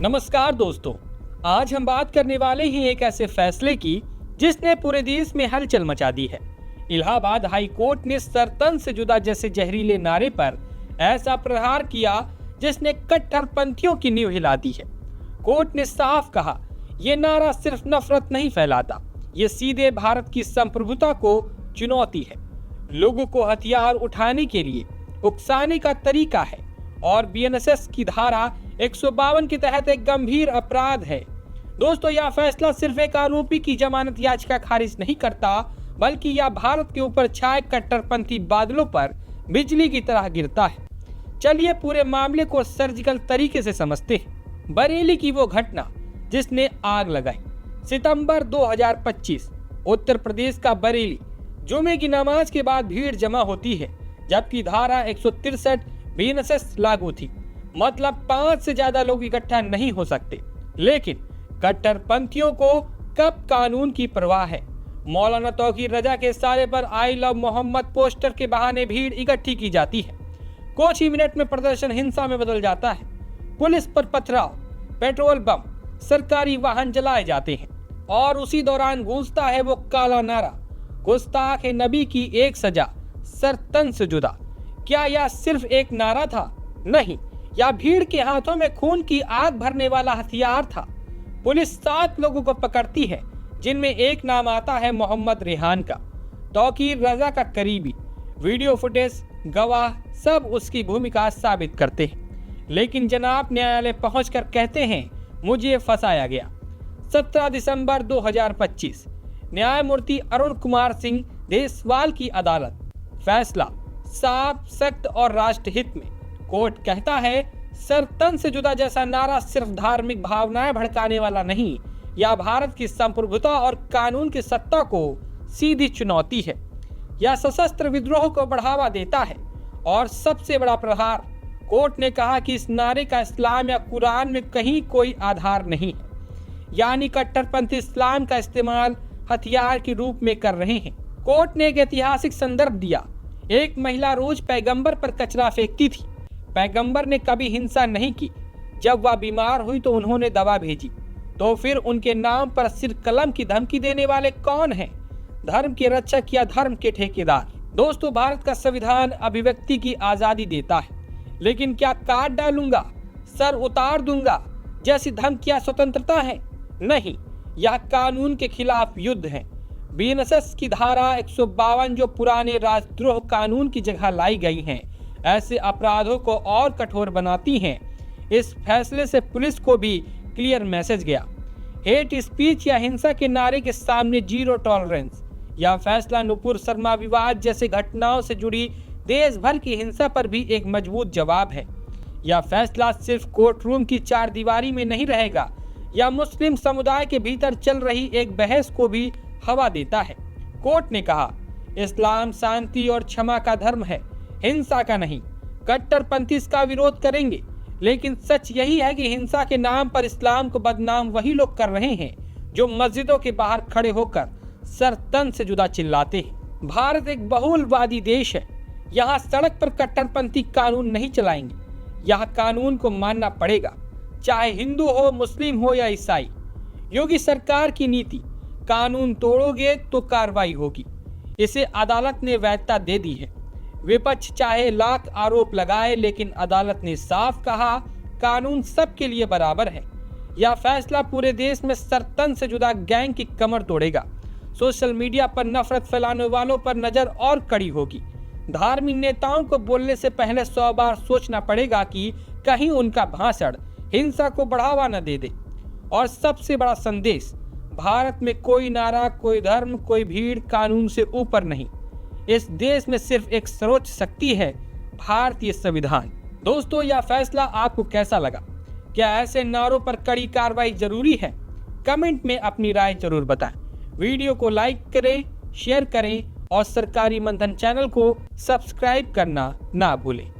नमस्कार दोस्तों, आज हम बात करने वाले हैं एक ऐसे फैसले की जिसने पूरे देश में हलचल मचा दी है। इलाहाबाद हाई कोर्ट ने सर-तन से जुदा जैसे जहरीले नारे पर ऐसा प्रहार किया जिसने कट्टरपंथियों की नींव हिला दी है। कोर्ट ने साफ कहा, ये नारा सिर्फ नफरत नहीं फैलाता, ये सीधे भारत की संप्रभुता को चुनौती है, लोगों को हथियार उठाने के लिए उकसाने का तरीका है और बीएनएसएस की धारा 152 के तहत एक गंभीर अपराध है। दोस्तों, यह फैसला सिर्फ एक आरोपी की जमानत याचिका खारिज नहीं करता, बल्कि यह भारत के ऊपर छाए कट्टरपंथी बादलों पर बिजली की तरह गिरता है। चलिए पूरे मामले को सर्जिकल तरीके से समझते हैं। बरेली की वो घटना जिसने आग लगाई। सितंबर 2025, उत्तर प्रदेश का बरेली। जुमे की नमाज के बाद भीड़ जमा होती है, जबकि धारा 163 बीएनएसएस लागू थी, मतलब 5 से ज्यादा लोग इकट्ठा नहीं हो सकते। लेकिन कट्टरपंथियों को कब कानून की परवाह है। मौलाना तौकीर रजा के इशारे पर आई लव मोहम्मद पोस्टर के बहाने भीड़ इकट्ठी की जाती है। कुछ ही मिनट में प्रदर्शन हिंसा में बदल जाता है। पुलिस पर पथराव, पेट्रोल बम, सरकारी वाहन जलाए जाते हैं और उसी दौरान गूंजता है वो काला नारा, गुस्ताख नबी की एक सजा, सर-तन से जुदा। क्या यह सिर्फ एक नारा था? नहीं, यह भीड़ के हाथों में खून की आग भरने वाला हथियार था। पुलिस 7 लोगों को पकड़ती है, जिनमें एक नाम आता है मोहम्मद रेहान का, तौकीर रजा का करीबी। वीडियो फुटेज, गवाह सब उसकी भूमिका साबित करते हैं। लेकिन जनाब न्यायालय पहुंचकर कहते हैं, मुझे फंसाया गया। 17 दिसंबर 2025, न्यायमूर्ति अरुण कुमार सिंह देसवाल की अदालत। फैसला साफ, सख्त और राष्ट्रहित में। कोर्ट कहता है, सर-तन से जुदा जैसा नारा सिर्फ धार्मिक भावनाएं भड़काने वाला नहीं, यह भारत की संप्रभुता और कानून की सत्ता को सीधी चुनौती है। यह सशस्त्र विद्रोह को बढ़ावा देता है। और सबसे बड़ा प्रहार, कोर्ट ने कहा कि इस नारे का इस्लाम या कुरान में कहीं कोई आधार नहीं है, यानी कट्टरपंथी इस्लाम का इस्तेमाल हथियार के रूप में कर रहे हैं। कोर्ट ने एक ऐतिहासिक संदर्भ दिया। एक महिला रोज पैगंबर पर कचरा फेंकती थी। पैगंबर ने कभी हिंसा नहीं की। जब वह बीमार हुई तो उन्होंने दवा भेजी। तो फिर उनके नाम पर सिर कलम की धमकी देने वाले कौन हैं? धर्म के रक्षक या धर्म के ठेकेदार? दोस्तों, भारत का संविधान अभिव्यक्ति की आजादी देता है, लेकिन क्या काट डालूंगा, सर उतार दूंगा जैसी धमकियां स्वतंत्रता है? नहीं, यह कानून के खिलाफ युद्ध है। बीएनएसएस की धारा 152 जो पुराने राजद्रोह कानून की जगह लाई गई हैं, ऐसे अपराधों को और कठोर बनाती हैं। इस फैसले से पुलिस को भी क्लियर मैसेज गया। हेट स्पीच या हिंसा के नारे के सामने जीरो टॉलरेंस। यह फैसला नुपुर शर्मा विवाद जैसे घटनाओं से जुड़ी देश भर की हिंसा पर भी एक मजबूत जवाब है। यह फैसला सिर्फ कोर्ट रूम की 4 दीवारी में नहीं रहेगा, यह मुस्लिम समुदाय के भीतर चल रही एक बहस को भी हवा देता है। कोर्ट ने कहा, इस्लाम शांति और क्षमा का धर्म है, हिंसा का नहीं। कट्टरपंथी इसका विरोध करेंगे, लेकिन सच यही है कि हिंसा के नाम पर इस्लाम को बदनाम वही लोग कर रहे हैं जो मस्जिदों के बाहर खड़े होकर सर-तन से जुदा चिल्लाते हैं। भारत एक बहुलवादी देश है। यहाँ सड़क पर कट्टरपंथी कानून नहीं चलाएंगे। यहाँ कानून को मानना पड़ेगा, चाहे हिंदू हो, मुस्लिम हो या ईसाई। योगी सरकार की नीति, कानून तोड़ोगे तो कार्रवाई होगी, इसे अदालत ने वैधता दे दी है। विपक्ष चाहे लाख आरोप लगाए, लेकिन अदालत ने साफ कहा, कानून सबके लिए बराबर है। यह फैसला पूरे देश में सर-तन से जुदा गैंग की कमर तोड़ेगा। सोशल मीडिया पर नफरत फैलाने वालों पर नजर और कड़ी होगी। धार्मिक नेताओं को बोलने से पहले 100 बार सोचना पड़ेगा कि कहीं उनका भाषण हिंसा को बढ़ावा न दे दे। और सबसे बड़ा संदेश, भारत में कोई नारा, कोई धर्म, कोई भीड़ कानून से ऊपर नहीं। इस देश में सिर्फ एक सर्वोच्च शक्ति है, भारतीय संविधान। दोस्तों, यह फैसला आपको कैसा लगा? क्या ऐसे नारों पर कड़ी कार्रवाई जरूरी है? कमेंट में अपनी राय जरूर बताएं। वीडियो को लाइक करें, शेयर करें और सरकारी मंथन चैनल को सब्सक्राइब करना ना भूलें।